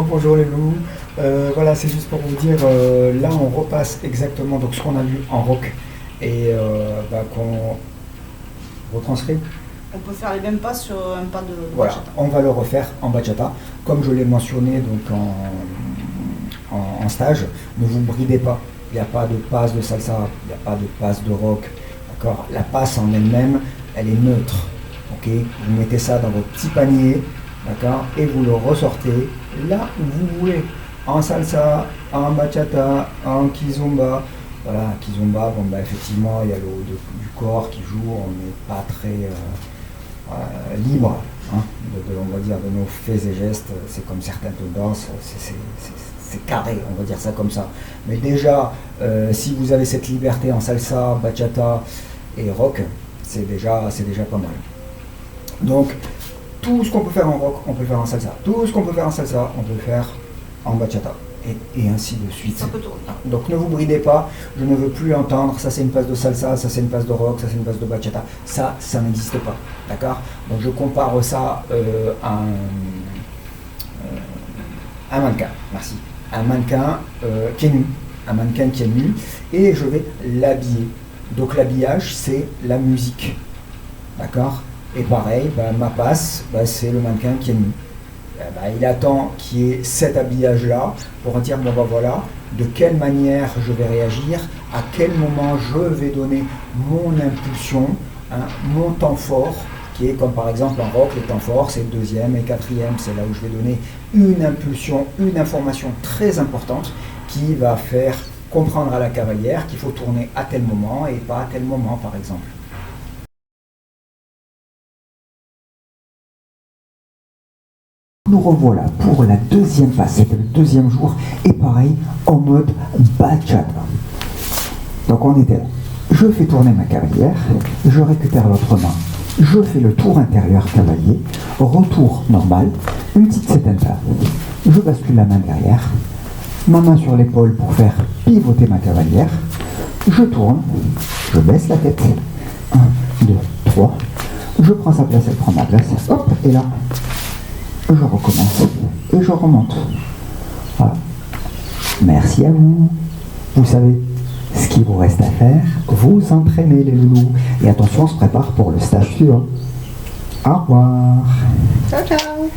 Bonjour les loups. Voilà, c'est juste pour vous dire, là on repasse exactement donc, ce qu'on a vu en rock et qu'on retranscrit. On peut faire les mêmes pas sur un pas de Voilà, bachata. on va le refaire en bachata. Comme je l'ai mentionné donc, en stage, ne vous bridez pas. Il n'y a pas de passe de salsa, il n'y a pas de passe de rock. D'accord. La passe en elle-même, elle est neutre. Ok. Vous mettez ça dans votre petit panier, d'accord, et vous le ressortez là où vous voulez. En salsa, en bachata, en kizomba. Voilà, kizomba, bon, effectivement, il y a le haut du corps qui joue, on n'est pas très libre, hein, on va dire, de nos faits et gestes. C'est comme certaines danses, c'est carré, on va dire ça comme ça. Mais déjà, si vous avez cette liberté en salsa, bachata et rock, c'est déjà pas mal. Donc, tout ce qu'on peut faire en rock, on peut le faire en salsa. Tout ce qu'on peut faire en salsa, on peut le faire en bachata. Et ainsi de suite. Ça peut tourner. Donc ne vous bridez pas, je ne veux plus entendre ça c'est une passe de salsa, ça c'est une passe de rock, ça c'est une passe de bachata. Ça n'existe pas. D'accord. Donc je compare ça à un mannequin. Merci. Un mannequin qui est nu. Un mannequin qui est nu. Et je vais l'habiller. Donc l'habillage, c'est la musique. D'accord. Et pareil, ma passe, c'est le mannequin qui est nu. Il attend qu'il y ait cet habillage-là pour dire, voilà, de quelle manière je vais réagir, à quel moment je vais donner mon impulsion, hein, mon temps fort, qui est comme par exemple en rock, les temps forts, c'est le deuxième et quatrième, c'est là où je vais donner une impulsion, une information très importante qui va faire comprendre à la cavalière qu'il faut tourner à tel moment et pas à tel moment, par exemple. Nous revoilà pour la deuxième passe, c'était le deuxième jour, et pareil, en mode bachata. Donc on était là. Je fais tourner ma cavalière, je récupère l'autre main, je fais le tour intérieur cavalier, retour normal, une petite setenta. Je bascule la main derrière, ma main sur l'épaule pour faire pivoter ma cavalière, je tourne, je baisse la tête, 1, 2, 3, je prends sa place, elle prend ma place, hop, et là, je recommence et je remonte. Voilà. Merci à vous. Vous savez ce qu'il vous reste à faire. Vous entraînez les loulous. Et attention, on se prépare pour le stage suivant. Au revoir. Ciao, ciao.